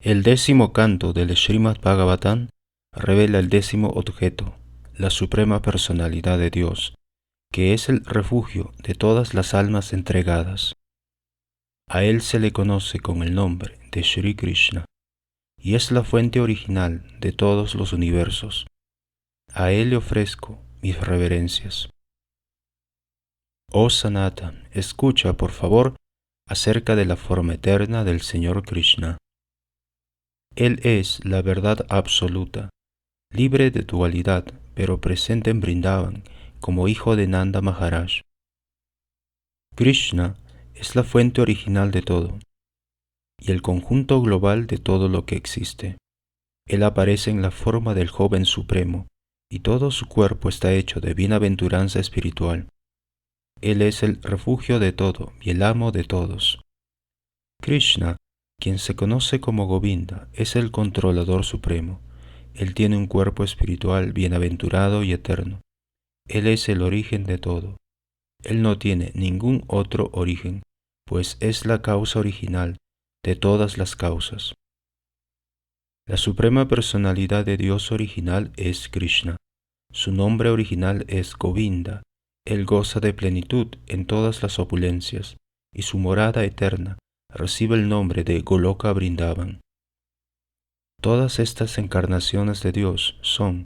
El 10º canto del Srimad Bhagavatam revela el 10º objeto, la suprema personalidad de Dios, que es el refugio de todas las almas entregadas. A él se le conoce con el nombre de Shri Krishna, y es la fuente original de todos los universos. A él le ofrezco mis reverencias. Oh Sanatan, escucha por favor acerca de la forma eterna del Señor Krishna. Él es la verdad absoluta, libre de dualidad, pero presente en Vrindavan como hijo de Nanda Maharaj. Krishna es la fuente original de todo y el conjunto global de todo lo que existe. Él aparece en la forma del joven supremo y todo su cuerpo está hecho de bienaventuranza espiritual. Él es el refugio de todo y el amo de todos. Krishna, quien se conoce como Govinda, es el controlador supremo. Él tiene un cuerpo espiritual bienaventurado y eterno. Él es el origen de todo. Él no tiene ningún otro origen, pues es la causa original de todas las causas. La suprema personalidad de Dios original es Krishna. Su nombre original es Govinda. Él goza de plenitud en todas las opulencias, y su morada eterna recibe el nombre de Goloka Vrindavan. Todas estas encarnaciones de Dios son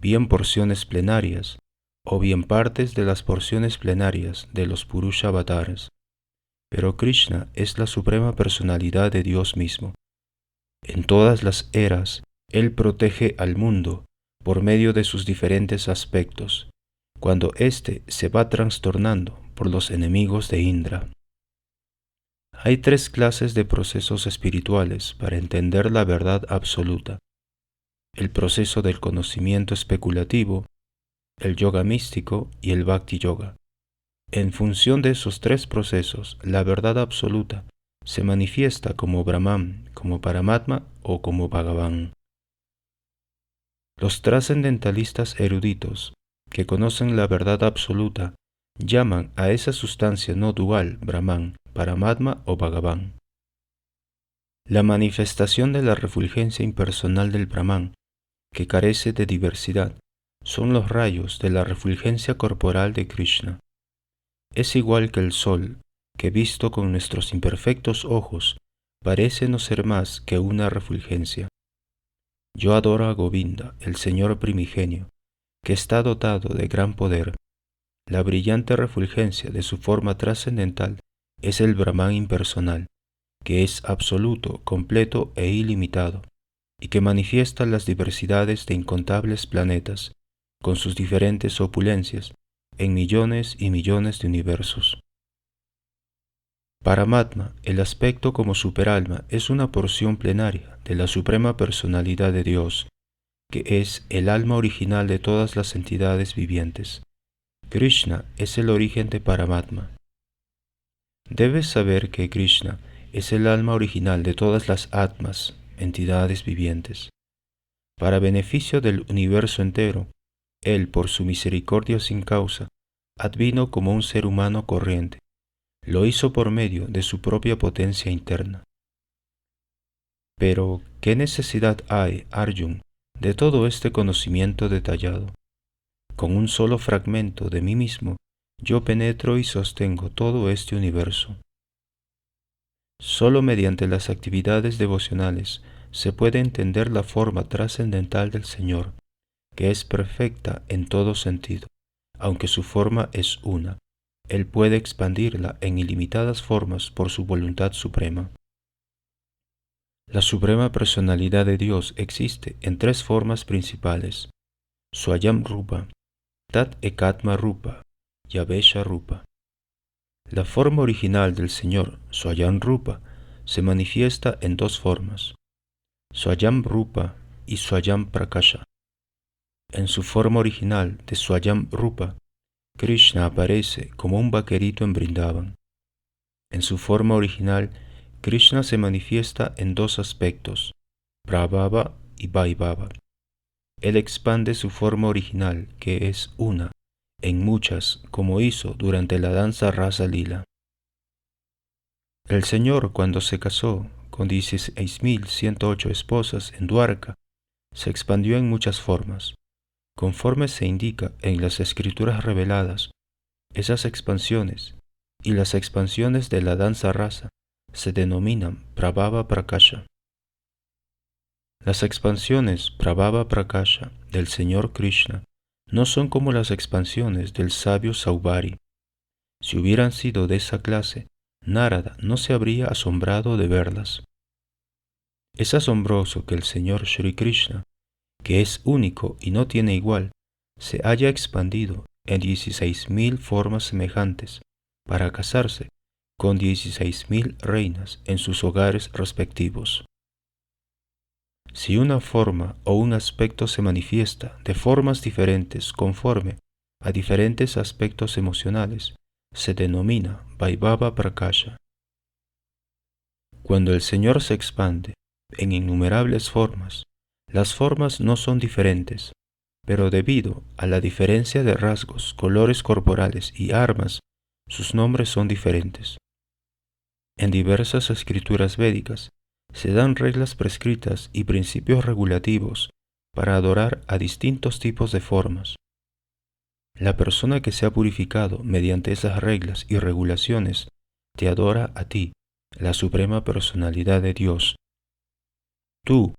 bien porciones plenarias o bien partes de las porciones plenarias de los Purusha Avataras. Pero Krishna es la suprema personalidad de Dios mismo. En todas las eras, Él protege al mundo por medio de sus diferentes aspectos, cuando éste se va trastornando por los enemigos de Indra. Hay tres clases de procesos espirituales para entender la verdad absoluta: el proceso del conocimiento especulativo, el yoga místico y el bhakti yoga. En función de esos tres procesos, la verdad absoluta se manifiesta como Brahman, como Paramatma o como Bhagavan. Los trascendentalistas eruditos que conocen la verdad absoluta llaman a esa sustancia no dual Brahman, Paramatma o Bhagavan. La manifestación de la refulgencia impersonal del Brahman, que carece de diversidad, son los rayos de la refulgencia corporal de Krishna. Es igual que el sol, que visto con nuestros imperfectos ojos, parece no ser más que una refulgencia. Yo adoro a Govinda, el Señor primigenio, que está dotado de gran poder. La brillante refulgencia de su forma trascendental es el Brahman impersonal, que es absoluto, completo e ilimitado, y que manifiesta las diversidades de incontables planetas, con sus diferentes opulencias, en millones y millones de universos. Paramatma, el aspecto como superalma, es una porción plenaria de la suprema personalidad de Dios, que es el alma original de todas las entidades vivientes. Krishna es el origen de Paramatma. Debes saber que Krishna es el alma original de todas las atmas, entidades vivientes. Para beneficio del universo entero, Él, por su misericordia sin causa, advino como un ser humano corriente. Lo hizo por medio de su propia potencia interna. Pero, ¿qué necesidad hay, Arjun, de todo este conocimiento detallado? Con un solo fragmento de mí mismo, yo penetro y sostengo todo este universo. Solo mediante las actividades devocionales se puede entender la forma trascendental del Señor, que es perfecta en todo sentido, aunque su forma es una. Él puede expandirla en ilimitadas formas por su voluntad suprema. La suprema personalidad de Dios existe en tres formas principales: Swayam Rupa, Tat Ekatma Rupa y Avesha Rupa. La forma original del Señor, Swayam Rupa, se manifiesta en dos formas: Swayam Rupa y Swayam Prakasha. En su forma original de Swayam Rupa, Krishna aparece como un vaquerito en Vrindavan. En su forma original, Krishna se manifiesta en dos aspectos, Prabhava y Vaibhava. Él expande su forma original, que es una, en muchas, como hizo durante la danza Rasa Lila. El Señor, cuando se casó con 16.108 esposas en Dwarka, se expandió en muchas formas. Conforme se indica en las escrituras reveladas, esas expansiones y las expansiones de la danza rasa se denominan Prabhava Prakasha. Las expansiones Prabhava Prakasha del Señor Krishna no son como las expansiones del sabio Saubhari. Si hubieran sido de esa clase, Narada no se habría asombrado de verlas. Es asombroso que el Señor Shri Krishna, que es único y no tiene igual, se haya expandido en 16.000 formas semejantes para casarse con 16.000 reinas en sus hogares respectivos. Si una forma o un aspecto se manifiesta de formas diferentes conforme a diferentes aspectos emocionales, se denomina Vaibhava Prakasha. Cuando el Señor se expande en innumerables formas, las formas no son diferentes, pero debido a la diferencia de rasgos, colores corporales y armas, sus nombres son diferentes. En diversas escrituras védicas se dan reglas prescritas y principios regulativos para adorar a distintos tipos de formas. La persona que se ha purificado mediante esas reglas y regulaciones te adora a ti, la Suprema Personalidad de Dios. Tú,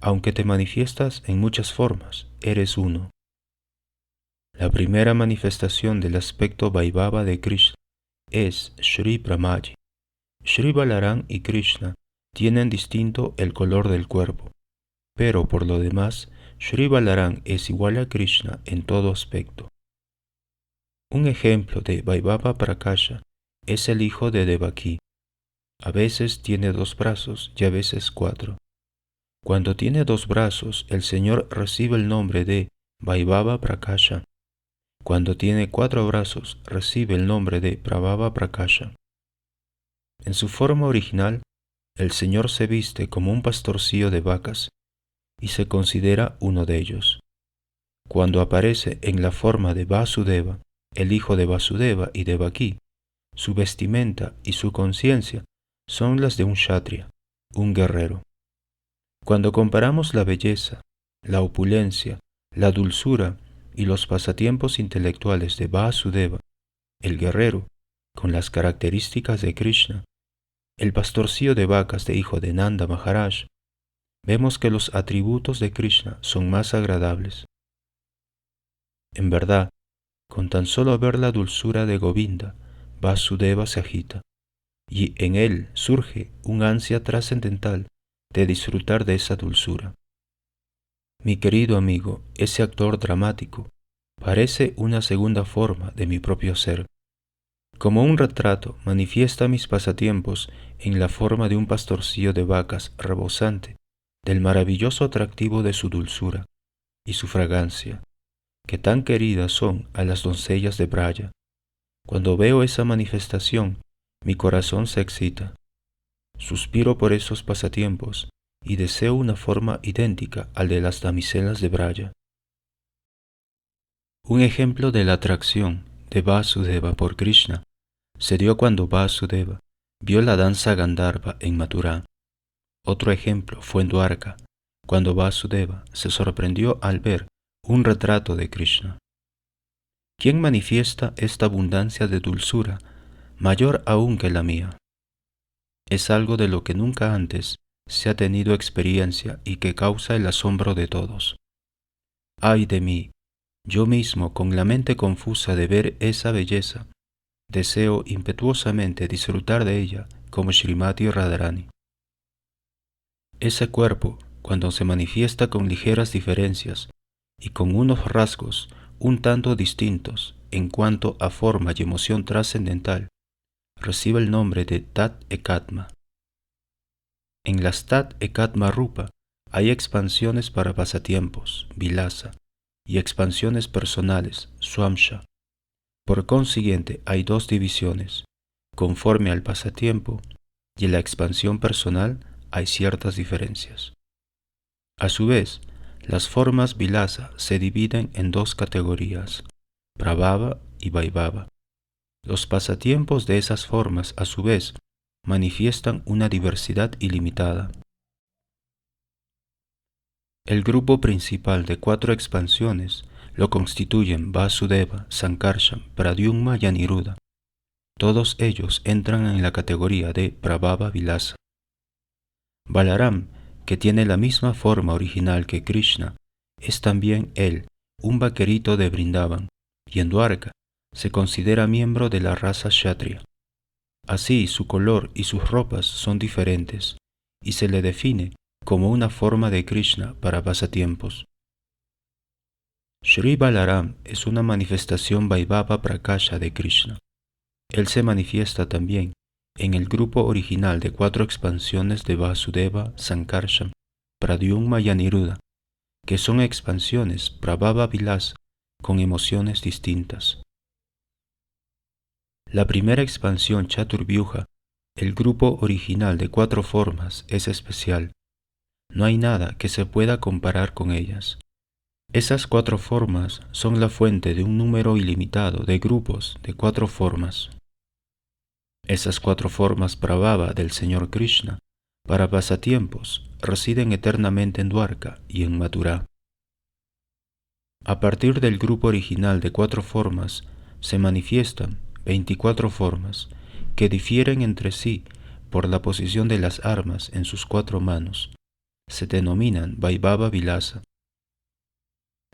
aunque te manifiestas en muchas formas, eres uno. La primera manifestación del aspecto Vaibhava de Krishna es Shri Brahmaji. Shri Balaram y Krishna tienen distinto el color del cuerpo, pero por lo demás, Shri Balaram es igual a Krishna en todo aspecto. Un ejemplo de Vaibhava Prakasha es el hijo de Devaki. A veces tiene 2 brazos y a veces 4. Cuando tiene 2 brazos, el Señor recibe el nombre de Vaibhava Prakasha. Cuando tiene 4 brazos, recibe el nombre de Prabhava Prakasha. En su forma original, el Señor se viste como un pastorcillo de vacas y se considera uno de ellos. Cuando aparece en la forma de Vasudeva, el hijo de Vasudeva y Devaki, su vestimenta y su conciencia son las de un kshatriya, un guerrero. Cuando comparamos la belleza, la opulencia, la dulzura y los pasatiempos intelectuales de Vasudeva, el guerrero, con las características de Krishna, el pastorcillo de vacas de hijo de Nanda Maharaj, vemos que los atributos de Krishna son más agradables. En verdad, con tan solo ver la dulzura de Govinda, Vasudeva se agita, y en él surge un ansia trascendental de disfrutar de esa dulzura. Mi querido amigo, ese actor dramático parece una segunda forma de mi propio ser. Como un retrato, manifiesta mis pasatiempos en la forma de un pastorcillo de vacas rebosante del maravilloso atractivo de su dulzura y su fragancia, que tan queridas son a las doncellas de Braya. Cuando veo esa manifestación, mi corazón se excita. Suspiro por esos pasatiempos y deseo una forma idéntica al de las damiselas de Braya. Un ejemplo de la atracción de Vasudeva por Krishna se dio cuando Vasudeva vio la danza Gandharva en Mathura. Otro ejemplo fue en Dwarka, cuando Vasudeva se sorprendió al ver un retrato de Krishna. ¿Quién manifiesta esta abundancia de dulzura, mayor aún que la mía? Es algo de lo que nunca antes se ha tenido experiencia y que causa el asombro de todos. ¡Ay de mí! Yo mismo, con la mente confusa de ver esa belleza, deseo impetuosamente disfrutar de ella como Srimati Radharani. Ese cuerpo, cuando se manifiesta con ligeras diferencias y con unos rasgos un tanto distintos en cuanto a forma y emoción trascendental, recibe el nombre de Tat Ekatma. En las Tat Ekatma Rupa hay expansiones para pasatiempos, vilasa, y expansiones personales, swamsha. Por consiguiente, hay 2 divisiones. Conforme al pasatiempo y en la expansión personal hay ciertas diferencias. A su vez, las formas vilasa se dividen en 2 categorías, Prabhava y Vaibhava. Los pasatiempos de esas formas, a su vez, manifiestan una diversidad ilimitada. El grupo principal de 4 expansiones lo constituyen Vasudeva, Sankarshan, Pradyumna y Aniruddha. Todos ellos entran en la categoría de Prabhava Vilasa. Balaram, que tiene la misma forma original que Krishna, es también él un vaquerito de Vrindavan, y en Dwarka se considera miembro de la raza Kshatriya. Así su color y sus ropas son diferentes, y se le define como una forma de Krishna para pasatiempos. Shri Balaram es una manifestación Vaibhava Prakasha de Krishna. Él se manifiesta también en el grupo original de 4 expansiones de Vasudeva, Sankarshan, Pradyumna y Aniruddha, que son expansiones Prabhava Vilasa con emociones distintas. La primera expansión Chaturvyuha, el grupo original de 4 formas, es especial. No hay nada que se pueda comparar con ellas. Esas 4 formas son la fuente de un número ilimitado de grupos de 4 formas. Esas 4 formas Prabhava del Señor Krishna, para pasatiempos, residen eternamente en Dwarka y en Mathura. A partir del grupo original de 4 formas, se manifiestan 24 formas, que difieren entre sí por la posición de las armas en sus 4 manos. Se denominan Vaibhava Vilasa.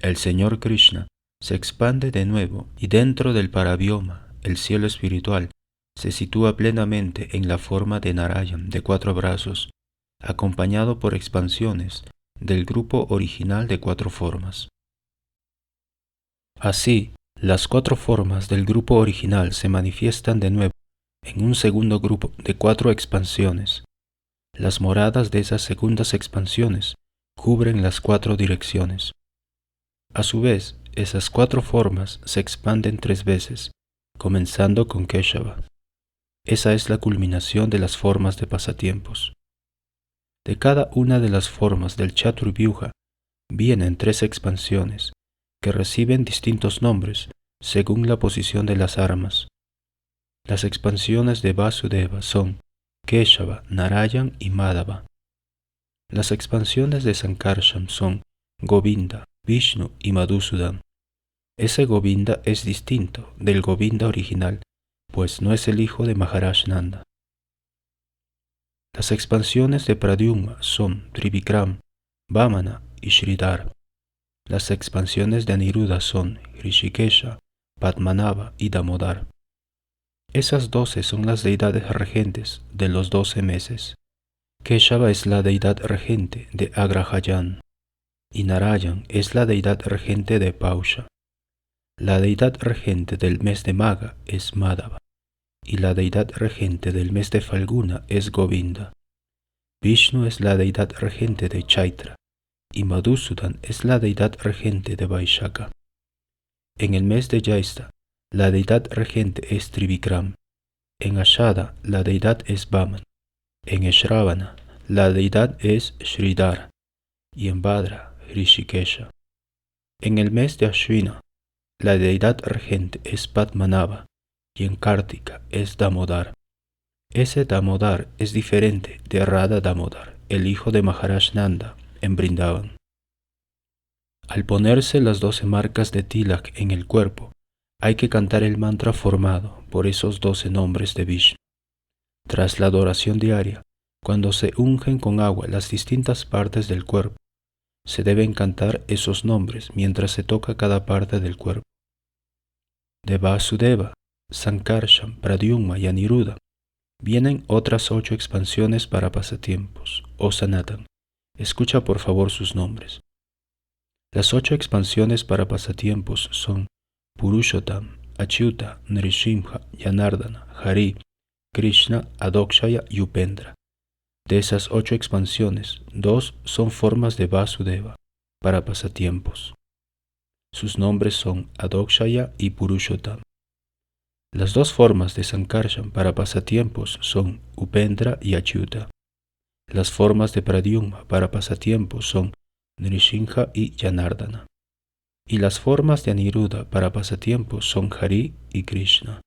El Señor Krishna se expande de nuevo y dentro del Paravyoma, el cielo espiritual, se sitúa plenamente en la forma de Narayan de 4 brazos, acompañado por expansiones del grupo original de 4 formas. Así, las 4 formas del grupo original se manifiestan de nuevo en un segundo grupo de 4 expansiones. Las moradas de esas segundas expansiones cubren las 4 direcciones. A su vez, esas 4 formas se expanden 3 veces, comenzando con Keshava. Esa es la culminación de las formas de pasatiempos. De cada una de las formas del Chaturvyuha vienen 3 expansiones que reciben distintos nombres según la posición de las armas. Las expansiones de Vasudeva son Keshava, Narayan y Madhava. Las expansiones de Sankarshan son Govinda, Vishnu y Madhusudan. Ese Govinda es distinto del Govinda original, pues no es el hijo de Maharaj Nanda. Las expansiones de Pradyumna son Trivikram, Vamana y Sridhar. Las expansiones de Aniruddha son Hrishikesha, Padmanabha y Damodar. Esas 12 son las deidades regentes de los 12 meses. Keshava es la deidad regente de Agrahayan y Narayan es la deidad regente de Pausha. La deidad regente del mes de Magha es Madhava y la deidad regente del mes de Falguna es Govinda. Vishnu es la deidad regente de Chaitra y Madhusudan es la deidad regente de Vaishakha. En el mes de Jyesta, la deidad regente es Trivikram. En Ashada, la deidad es Vaman. En Shravana, la deidad es Sridhar. Y en Bhadra, Hrishikesha. En el mes de Ashvina, la deidad regente es Padmanabha. Y en Kartika es Damodar. Ese Damodar es diferente de Radha Damodar, el hijo de Maharaj Nanda, en Vrindavan. Al ponerse las 12 marcas de Tilak en el cuerpo, hay que cantar el mantra formado por esos 12 nombres de Vishnu. Tras la adoración diaria, cuando se ungen con agua las distintas partes del cuerpo, se deben cantar esos nombres mientras se toca cada parte del cuerpo. De Vasudeva, Sankarshan, Pradyumna y Aniruddha vienen otras 8 expansiones para pasatiempos, o Sanatan. Escucha por favor sus nombres. Las 8 expansiones para pasatiempos son Purushottam, Achyuta, Nrsimha, Janardana, Hari, Krishna, Adokshaya y Upendra. De esas 8 expansiones, 2 son formas de Vasudeva para pasatiempos. Sus nombres son Adokshaya y Purushottam. Las 2 formas de Sankarshan para pasatiempos son Upendra y Achyuta. Las formas de Pradyumna para pasatiempos son Nrsimha y Janardana. Y las formas de Aniruddha para pasatiempos son Hari y Krishna.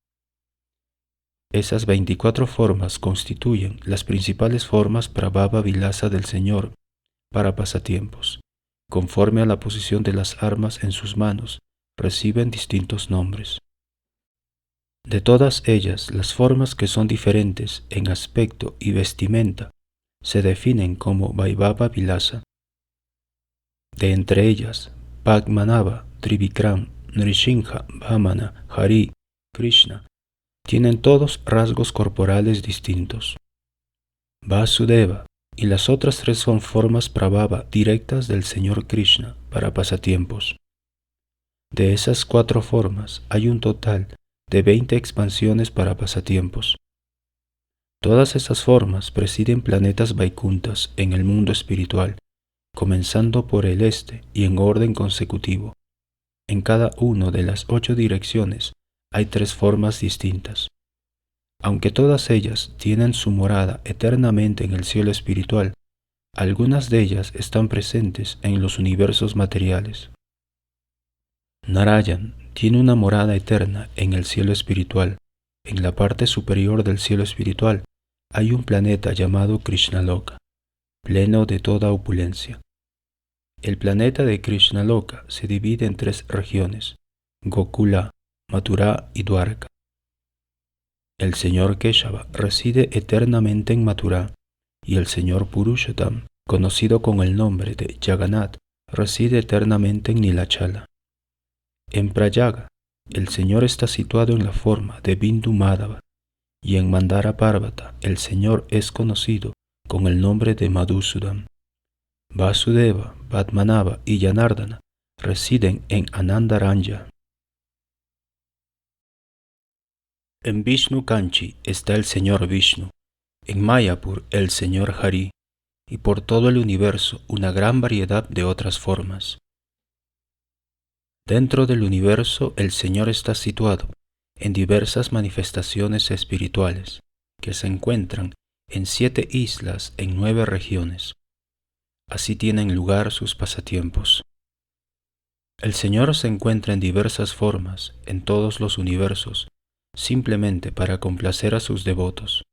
Esas 24 formas constituyen las principales formas Prabhava Vilasa del Señor para pasatiempos. Conforme a la posición de las armas en sus manos, reciben distintos nombres. De todas ellas, las formas que son diferentes en aspecto y vestimenta se definen como Vaibhava Vilasa. De entre ellas, Padmanabha, Trivikram, Nrsimha, Vamana, Hari, Krishna, tienen todos rasgos corporales distintos. Vasudeva y las otras tres son formas Prabhava directas del Señor Krishna para pasatiempos. De esas 4 formas hay un total de 20 expansiones para pasatiempos. Todas esas formas presiden planetas Vaikunthas en el mundo espiritual, comenzando por el este y en orden consecutivo. En cada una de las 8 direcciones hay 3 formas distintas. Aunque todas ellas tienen su morada eternamente en el cielo espiritual, algunas de ellas están presentes en los universos materiales. Narayan tiene una morada eterna en el cielo espiritual. En la parte superior del cielo espiritual hay un planeta llamado Krishnaloka, pleno de toda opulencia. El planeta de Krishnaloka se divide en 3 regiones: Gokula, Mathura y Dwarka. El señor Keshava reside eternamente en Mathura y el señor Purushottam, conocido con el nombre de Jagannath, reside eternamente en Nilachala. En Prayaga, el Señor está situado en la forma de Bindu Madhava, y en Mandara Parvata el Señor es conocido con el nombre de Madhusudan. Vasudeva, Padmanabha y Janardana residen en Anandaranja. En Vishnu Kanchi está el Señor Vishnu, en Mayapur el Señor Hari, y por todo el universo una gran variedad de otras formas. Dentro del universo el Señor está situado en diversas manifestaciones espirituales que se encuentran en 7 islas en 9 regiones. Así tienen lugar sus pasatiempos. El Señor se encuentra en diversas formas en todos los universos, simplemente para complacer a sus devotos.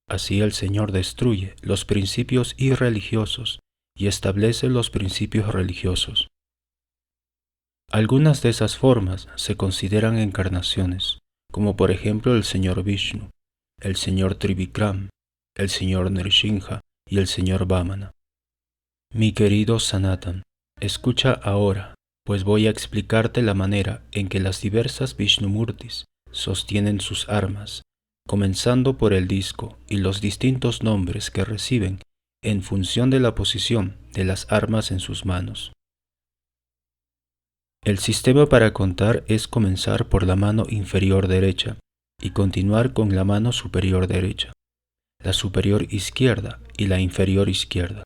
Así el Señor destruye los principios irreligiosos y establece los principios religiosos. Algunas de esas formas se consideran encarnaciones, como por ejemplo el Señor Vishnu, el Señor Trivikram, el Señor Nrsimha y el Señor Vamana. Mi querido Sanatan, escucha ahora, pues voy a explicarte la manera en que las diversas Vishnumurtis sostienen sus armas, comenzando por el disco y los distintos nombres que reciben en función de la posición de las armas en sus manos. El sistema para contar es comenzar por la mano inferior derecha y continuar con la mano superior derecha, la superior izquierda y la inferior izquierda.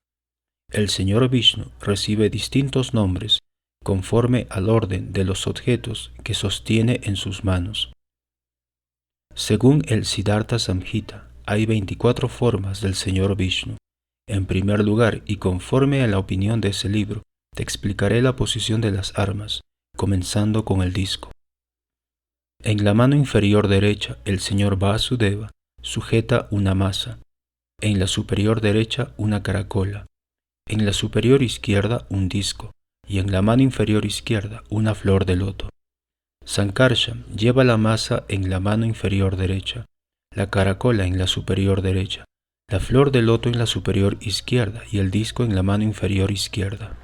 El Señor Vishnu recibe distintos nombres conforme al orden de los objetos que sostiene en sus manos. Según el Siddhartha Samhita, hay 24 formas del Señor Vishnu. En primer lugar, y conforme a la opinión de ese libro, te explicaré la posición de las armas, comenzando con el disco. En la mano inferior derecha, el Señor Vasudeva sujeta una masa, en la superior derecha una caracola, en la superior izquierda un disco, y en la mano inferior izquierda una flor de loto. Sankarshan lleva la masa en la mano inferior derecha, la caracola en la superior derecha, la flor de loto en la superior izquierda y el disco en la mano inferior izquierda.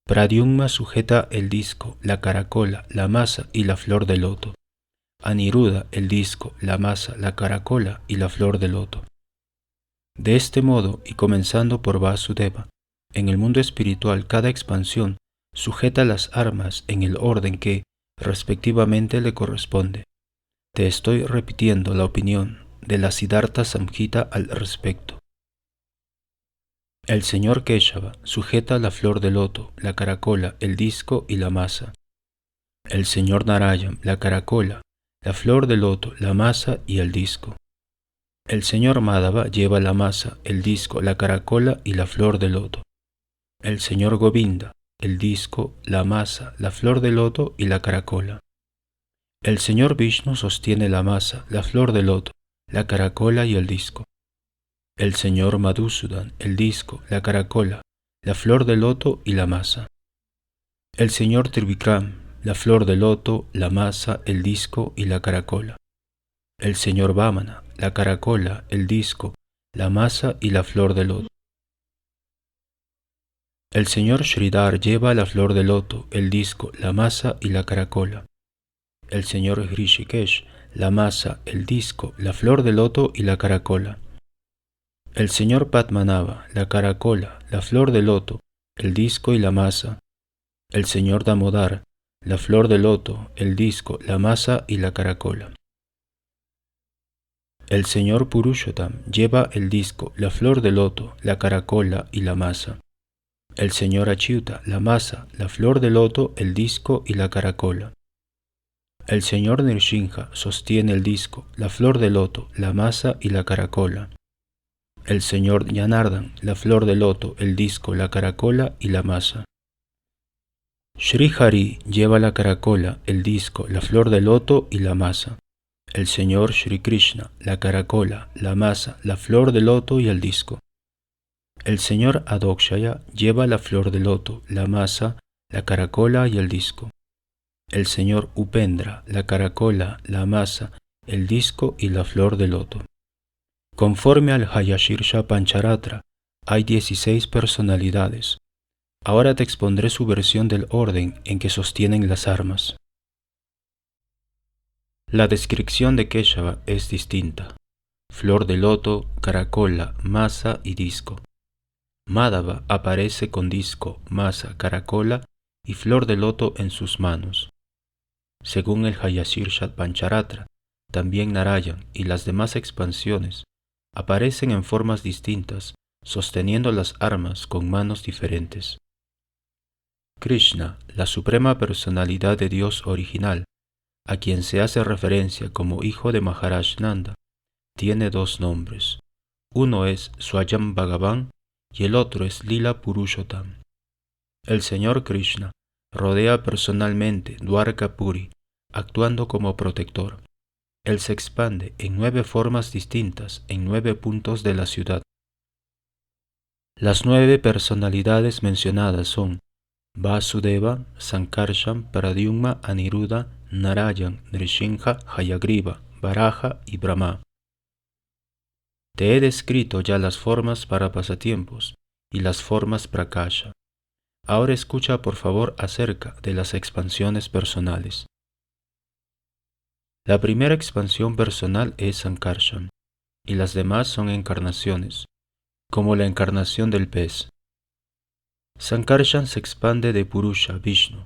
Pradyumna sujeta el disco, la caracola, la masa y la flor de loto. Aniruddha el disco, la masa, la caracola y la flor de loto. De este modo, y comenzando por Vasudeva, en el mundo espiritual cada expansión sujeta las armas en el orden que, respectivamente, le corresponde. Te estoy repitiendo la opinión de la Siddhartha Samhita al respecto. El Señor Keshava sujeta la flor de loto, la caracola, el disco y la masa. El Señor Narayan la caracola, la flor de loto, la masa y el disco. El Señor Madhava lleva la masa, el disco, la caracola y la flor de loto. El Señor Govinda, el disco, la masa, la flor de loto y la caracola. El Señor Vishnu sostiene la masa, la flor de loto, la caracola y el disco. El Señor Madhusudan, el disco, la caracola, la flor de loto y la masa. El Señor Trivikram, la flor de loto, la masa, el disco y la caracola. El Señor Vamana, la caracola, el disco, la masa y la flor de loto. El Señor Sridhar lleva la flor de loto, el disco, la masa y la caracola. El Señor Hrishikesh, la masa, el disco, la flor de loto y la caracola. El Señor Padmanabha, la caracola, la flor de loto, el disco y la masa. El Señor Damodar, la flor de loto, el disco, la masa y la caracola. El Señor Purushottam lleva el disco, la flor de loto, la caracola y la masa. El Señor Achyuta, la masa, la flor de loto, el disco y la caracola. El Señor Nrsimha sostiene el disco, la flor de loto, la masa y la caracola. El Señor Janardhan, la flor de loto, el disco, la caracola y la masa. Sri Hari lleva la caracola, el disco, la flor de loto y la masa. El Señor Sri Krishna, la caracola, la masa, la flor de loto y el disco. El Señor Adokshaya lleva la flor de loto, la masa, la caracola y el disco. El Señor Upendra, la caracola, la masa, el disco y la flor de loto. Conforme al Hayashirsha Pancharatra, hay 16 personalidades. Ahora te expondré su versión del orden en que sostienen las armas. La descripción de Keshava es distinta. Flor de loto, caracola, masa y disco. Madhava aparece con disco, masa, caracola y flor de loto en sus manos. Según el Hayashirsha Pancharatra, también Narayan y las demás expansiones aparecen en formas distintas, sosteniendo las armas con manos diferentes. Krishna, la suprema personalidad de Dios original, a quien se hace referencia como hijo de Maharaj Nanda, tiene dos nombres. Uno es Swayam Bhagavan y el otro es Lila Purushottam. El Señor Krishna rodea personalmente Dwarka Puri, actuando como protector. Él se expande en 9 formas distintas en 9 puntos de la ciudad. Las 9 personalidades mencionadas son Vasudeva, Sankarshan, Pradyumna, Aniruddha, Narayan, Nrsimha, Hayagriva, Varaha y Brahma. Te he descrito ya las formas para pasatiempos y las formas prakasha. Ahora escucha por favor acerca de las expansiones personales. La primera expansión personal es Sankarshan, y las demás son encarnaciones, como la encarnación del pez. Sankarshan se expande de Purusha, Vishnu.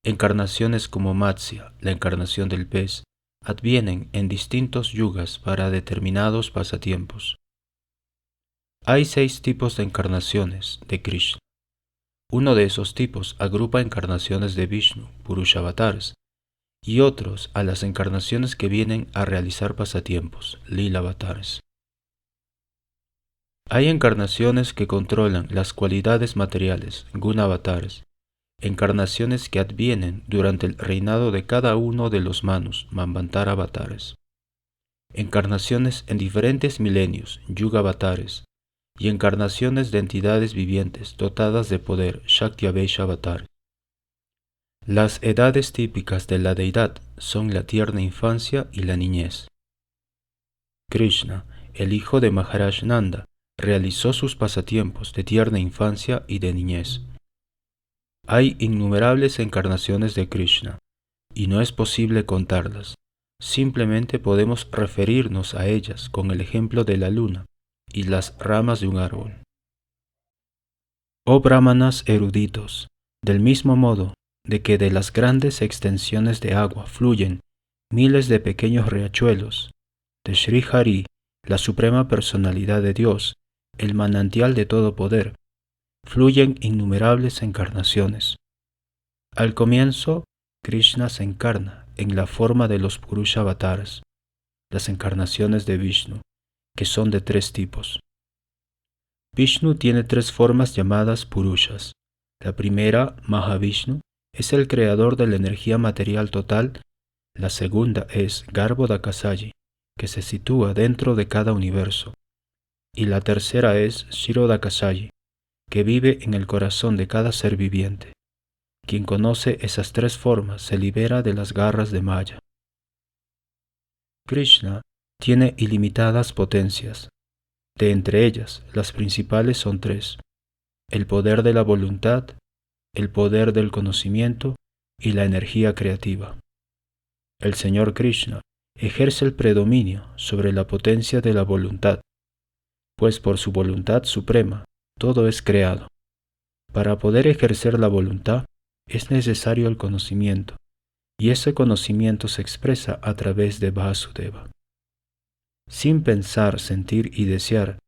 Encarnaciones como Matsya, la encarnación del pez, advienen en distintos yugas para determinados pasatiempos. Hay 6 tipos de encarnaciones de Krishna. Uno de esos tipos agrupa encarnaciones de Vishnu, Purusha-avatars, y otros a las encarnaciones que vienen a realizar pasatiempos, Lila-avatars. Hay encarnaciones que controlan las cualidades materiales, Guna-avatars, encarnaciones que advienen durante el reinado de cada uno de los Manus, Manvantara-avatares, encarnaciones en diferentes milenios, Yuga-avatares, y encarnaciones de entidades vivientes dotadas de poder, Shakti-avesha-avatares. Las edades típicas de la deidad son la tierna infancia y la niñez. Krishna, el hijo de Maharaj Nanda, realizó sus pasatiempos de tierna infancia y de niñez. Hay innumerables encarnaciones de Krishna, y no es posible contarlas. Simplemente podemos referirnos a ellas con el ejemplo de la luna y las ramas de un árbol. Oh brahmanas eruditos, del mismo modo de que de las grandes extensiones de agua fluyen miles de pequeños riachuelos, de Sri Hari, la suprema personalidad de Dios, el manantial de todo poder, fluyen innumerables encarnaciones. Al comienzo, Krishna se encarna en la forma de los Purusha avatars, las encarnaciones de Vishnu, que son de 3 tipos. Vishnu tiene 3 formas llamadas Purushas. La primera, Mahavishnu, es el creador de la energía material total La segunda es Garbhodakasayi, que se sitúa dentro de cada universo. Y la tercera es Shirodakasayi, que vive en el corazón de cada ser viviente. Quien conoce esas tres formas se libera de las garras de Maya. Krishna tiene ilimitadas potencias. De entre ellas, las principales son tres: el poder de la voluntad, el poder del conocimiento y la energía creativa. El Señor Krishna ejerce el predominio sobre la potencia de la voluntad, pues por su voluntad suprema todo es creado. Para poder ejercer la voluntad es necesario el conocimiento, y ese conocimiento se expresa a través de Vasudeva. Sin pensar, sentir y desear,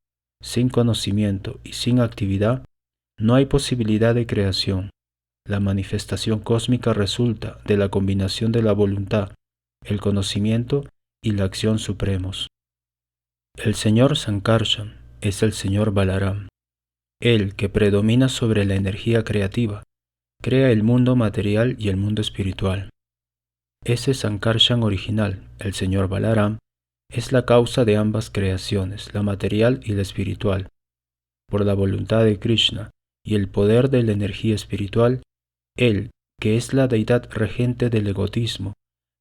sin conocimiento y sin actividad, no hay posibilidad de creación. La manifestación cósmica resulta de la combinación de la voluntad, el conocimiento y la acción supremos. El Señor Sankarshan es el Señor Balaram. Él, que predomina sobre la energía creativa, crea el mundo material y el mundo espiritual. Ese Sankarshan original, el Señor Balaram, es la causa de ambas creaciones, la material y la espiritual. Por la voluntad de Krishna y el poder de la energía espiritual, Él, que es la deidad regente del egotismo,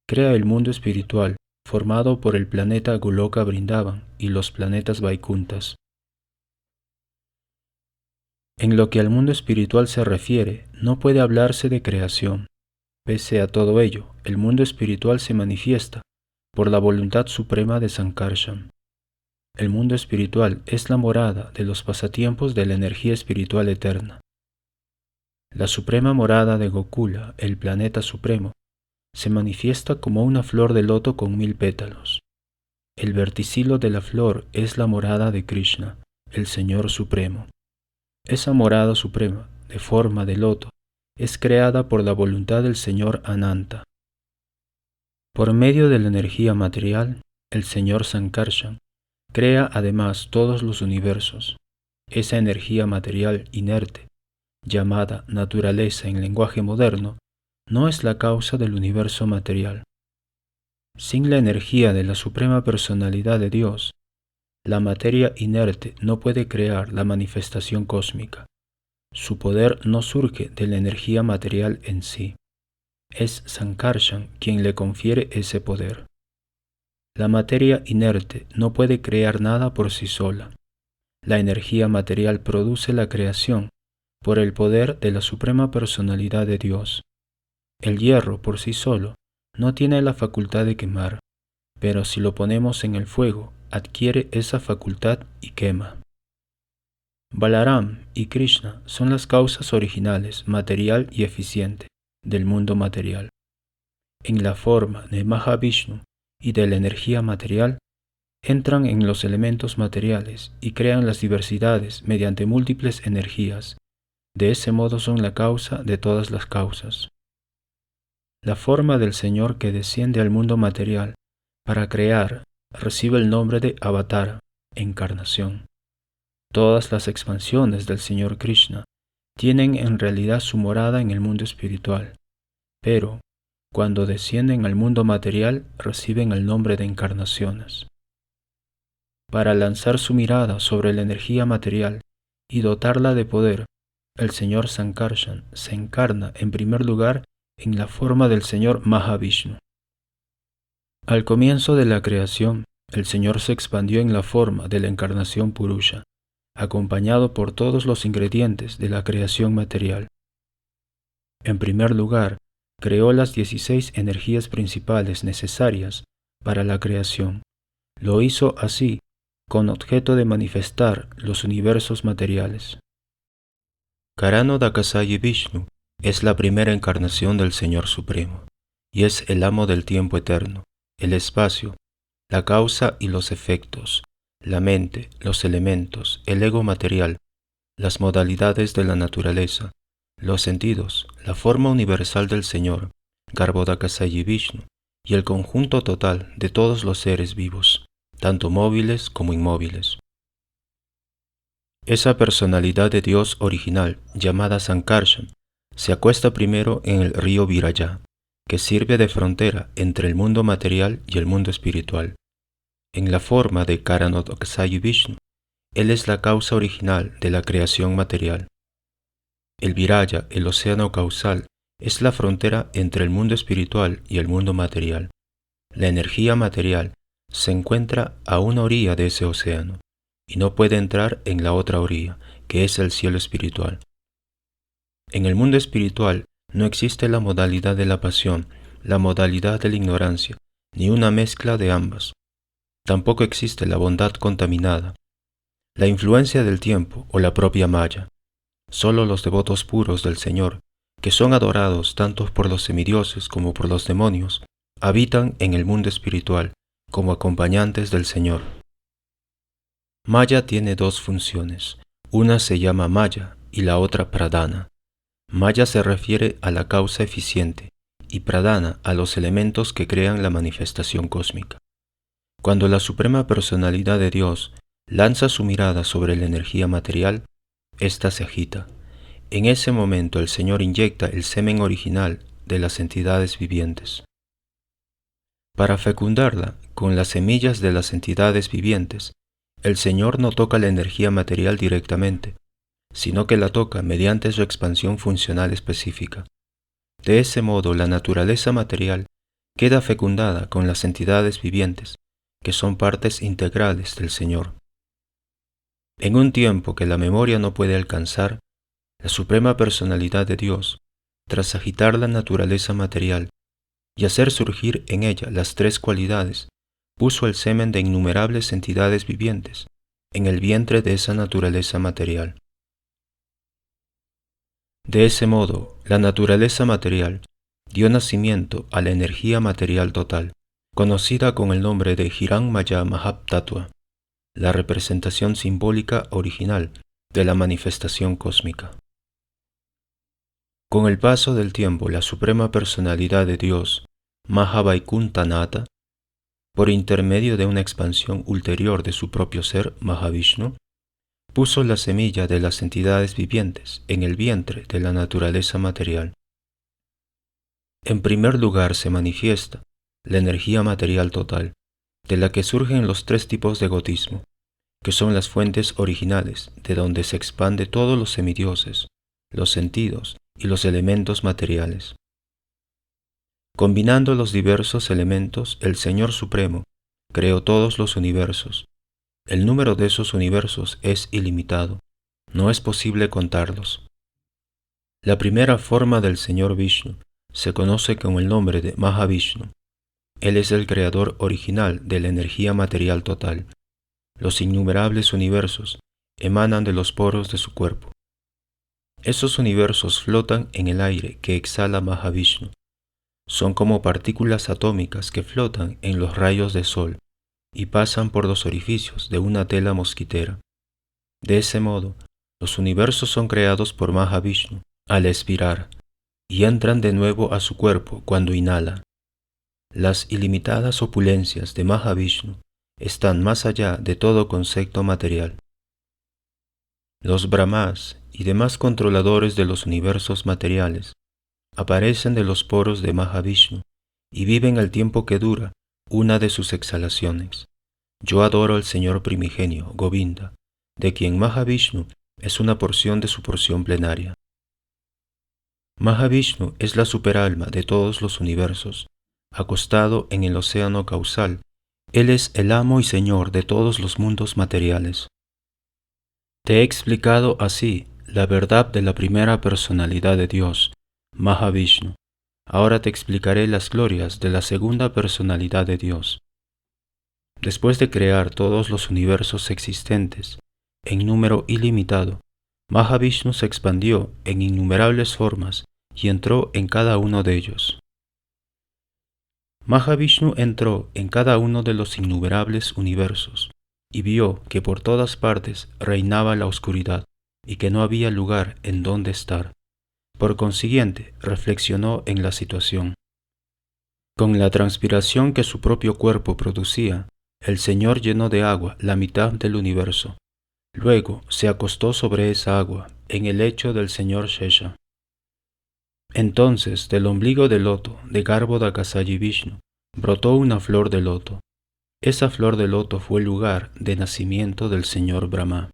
crea el mundo espiritual, formado por el planeta Goloka Vrindavan y los planetas Vaikunthas. En lo que al mundo espiritual se refiere, no puede hablarse de creación. Pese a todo ello, el mundo espiritual se manifiesta por la voluntad suprema de Sankarshan. El mundo espiritual es la morada de los pasatiempos de la energía espiritual eterna. La suprema morada de Gokula, el planeta supremo, se manifiesta como una flor de loto con 1000 pétalos. El verticilo de la flor es la morada de Krishna, el Señor Supremo. Esa morada suprema, de forma de loto, es creada por la voluntad del Señor Ananta. Por medio de la energía material, el Señor Sankarshan crea además todos los universos. Esa energía material inerte, llamada naturaleza en lenguaje moderno, no es la causa del universo material. Sin la energía de la Suprema Personalidad de Dios, la materia inerte no puede crear la manifestación cósmica. Su poder no surge de la energía material en sí. Es Sankarshan quien le confiere ese poder. La materia inerte no puede crear nada por sí sola. La energía material produce la creación por el poder de la Suprema Personalidad de Dios. El hierro por sí solo no tiene la facultad de quemar, pero si lo ponemos en el fuego, adquiere esa facultad y quema. Balaram y Krishna son las causas originales, material y eficiente, del mundo material. En la forma de Mahavishnu y de la energía material, entran en los elementos materiales y crean las diversidades mediante múltiples energías. De ese modo son la causa de todas las causas. La forma del Señor que desciende al mundo material para crear recibe el nombre de Avatara, encarnación. Todas las expansiones del Señor Krishna tienen en realidad su morada en el mundo espiritual, pero cuando descienden al mundo material reciben el nombre de encarnaciones. Para lanzar su mirada sobre la energía material y dotarla de poder, el Señor Sankarshan se encarna en primer lugar en la forma del Señor Mahavishnu. Al comienzo de la creación, el Señor se expandió en la forma de la encarnación Purusha, acompañado por todos los ingredientes de la creación material. En primer lugar, creó las 16 energías principales necesarias para la creación. Lo hizo así, con objeto de manifestar los universos materiales. Karanodakasayi Vishnu es la primera encarnación del Señor Supremo, y es el amo del tiempo eterno, el espacio, la causa y los efectos, la mente, los elementos, el ego material, las modalidades de la naturaleza, los sentidos, la forma universal del Señor, Garbhodakasayi Vishnu, y el conjunto total de todos los seres vivos, tanto móviles como inmóviles. Esa personalidad de Dios original, llamada Sankarshan, se acuesta primero en el río Viraya, que sirve de frontera entre el mundo material y el mundo espiritual. En la forma de Karanodaksayi Vishnu, él es la causa original de la creación material. El Viraya, el océano causal, es la frontera entre el mundo espiritual y el mundo material. La energía material se encuentra a una orilla de ese océano y no puede entrar en la otra orilla, que es el cielo espiritual. En el mundo espiritual no existe la modalidad de la pasión, la modalidad de la ignorancia, ni una mezcla de ambas. Tampoco existe la bondad contaminada, la influencia del tiempo o la propia Maya. Solo los devotos puros del Señor, que son adorados tanto por los semidioses como por los demonios, habitan en el mundo espiritual como acompañantes del Señor. Maya tiene dos funciones, una se llama Maya y la otra Pradana. Maya se refiere a la causa eficiente y Pradana a los elementos que crean la manifestación cósmica. Cuando la Suprema Personalidad de Dios lanza su mirada sobre la energía material, ésta se agita. En ese momento el Señor inyecta el semen original de las entidades vivientes. Para fecundarla con las semillas de las entidades vivientes, el Señor no toca la energía material directamente, sino que la toca mediante su expansión funcional específica. De ese modo, la naturaleza material queda fecundada con las entidades vivientes, que son partes integrales del Señor. En un tiempo que la memoria no puede alcanzar, la Suprema Personalidad de Dios, tras agitar la naturaleza material y hacer surgir en ella las tres cualidades, puso el semen de innumerables entidades vivientes en el vientre de esa naturaleza material. De ese modo, la naturaleza material dio nacimiento a la energía material total, conocida con el nombre de Hiranmaya Mahatattva, la representación simbólica original de la manifestación cósmica. Con el paso del tiempo, la Suprema Personalidad de Dios, Mahavaikunthanata, por intermedio de una expansión ulterior de su propio ser, Mahavishnu, puso la semilla de las entidades vivientes en el vientre de la naturaleza material. En primer lugar se manifiesta la energía material total, de la que surgen los tres tipos de egotismo, que son las fuentes originales de donde se expande todos los semidioses, los sentidos y los elementos materiales. Combinando los diversos elementos, el Señor Supremo creó todos los universos. El número de esos universos es ilimitado, no es posible contarlos. La primera forma del Señor Vishnu se conoce con el nombre de Mahavishnu. Él es el creador original de la energía material total. Los innumerables universos emanan de los poros de su cuerpo. Esos universos flotan en el aire que exhala Mahavishnu. Son como partículas atómicas que flotan en los rayos del sol y pasan por los orificios de una tela mosquitera. De ese modo, los universos son creados por Mahavishnu al expirar y entran de nuevo a su cuerpo cuando inhala. Las ilimitadas opulencias de Mahavishnu están más allá de todo concepto material. Los Brahmas y demás controladores de los universos materiales aparecen de los poros de Mahavishnu y viven el tiempo que dura una de sus exhalaciones. Yo adoro al Señor primigenio, Govinda, de quien Mahavishnu es una porción de su porción plenaria. Mahavishnu es la superalma de todos los universos. Acostado en el océano causal, Él es el amo y señor de todos los mundos materiales. Te he explicado así la verdad de la primera personalidad de Dios, Mahavishnu. Ahora te explicaré las glorias de la segunda personalidad de Dios. Después de crear todos los universos existentes en número ilimitado, Mahavishnu se expandió en innumerables formas y entró en cada uno de ellos. Mahavishnu entró en cada uno de los innumerables universos y vio que por todas partes reinaba la oscuridad y que no había lugar en donde estar. Por consiguiente, reflexionó en la situación. Con la transpiración que su propio cuerpo producía, el Señor llenó de agua la mitad del universo. Luego se acostó sobre esa agua en el lecho del Señor Shesha. Entonces del ombligo del loto de Garbhodakashayi Vishnu brotó una flor de loto. Esa flor de loto fue el lugar de nacimiento del señor Brahma.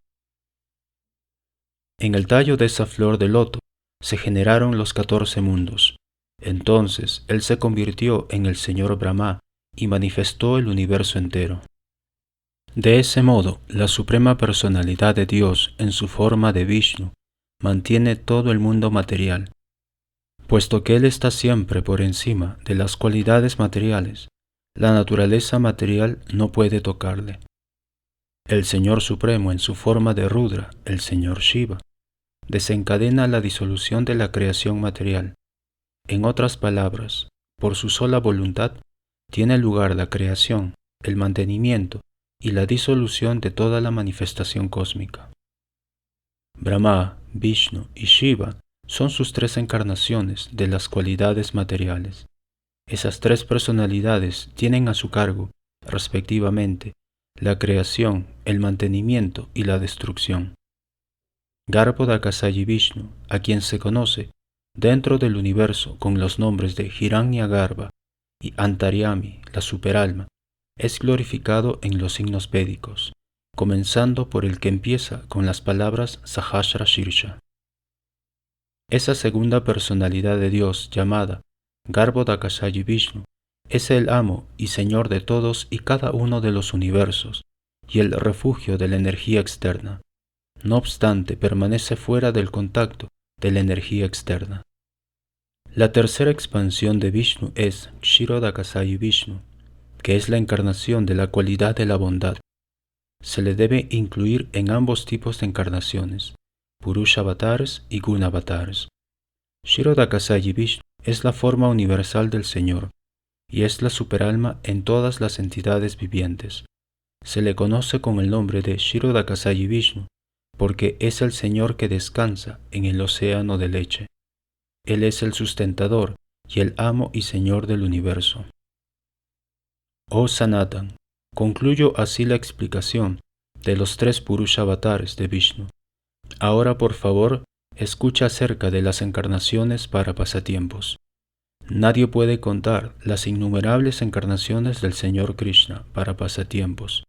En el tallo de esa flor de loto se generaron los 14 mundos. Entonces él se convirtió en el señor Brahma y manifestó el universo entero. De ese modo, la suprema personalidad de Dios en su forma de Vishnu mantiene todo el mundo material. Puesto que Él está siempre por encima de las cualidades materiales, la naturaleza material no puede tocarle. El Señor Supremo en su forma de Rudra, el Señor Shiva, desencadena la disolución de la creación material. En otras palabras, por su sola voluntad, tiene lugar la creación, el mantenimiento y la disolución de toda la manifestación cósmica. Brahma, Vishnu y Shiva son sus 3 encarnaciones de las cualidades materiales. Esas 3 personalidades tienen a su cargo, respectivamente, la creación, el mantenimiento y la destrucción. Garbhodakashayi Vishnu, a quien se conoce dentro del universo con los nombres de Hiranyagarbha y Antaryami, la superalma, es glorificado en los signos védicos, comenzando por el que empieza con las palabras Sahasra Shirsha. Esa segunda personalidad de Dios llamada Garbhodakashayi Vishnu es el amo y señor de todos y cada uno de los universos y el refugio de la energía externa. No obstante, permanece fuera del contacto de la energía externa. La tercera expansión de Vishnu es Kshirodakashayi Vishnu, que es la encarnación de la cualidad de la bondad. Se le debe incluir en ambos tipos de encarnaciones, Purusha avatars y Guna avatars. Kshirodakashayi Vishnu es la forma universal del Señor y es la superalma en todas las entidades vivientes. Se le conoce con el nombre de Kshirodakashayi Vishnu porque es el Señor que descansa en el océano de leche. Él es el sustentador y el amo y Señor del universo. Oh Sanatan, concluyo así la explicación de los 3 Purusha avatares de Vishnu. Ahora, por favor, escucha acerca de las encarnaciones para pasatiempos. Nadie puede contar las innumerables encarnaciones del Señor Krishna para pasatiempos,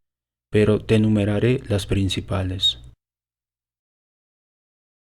pero te enumeraré las principales.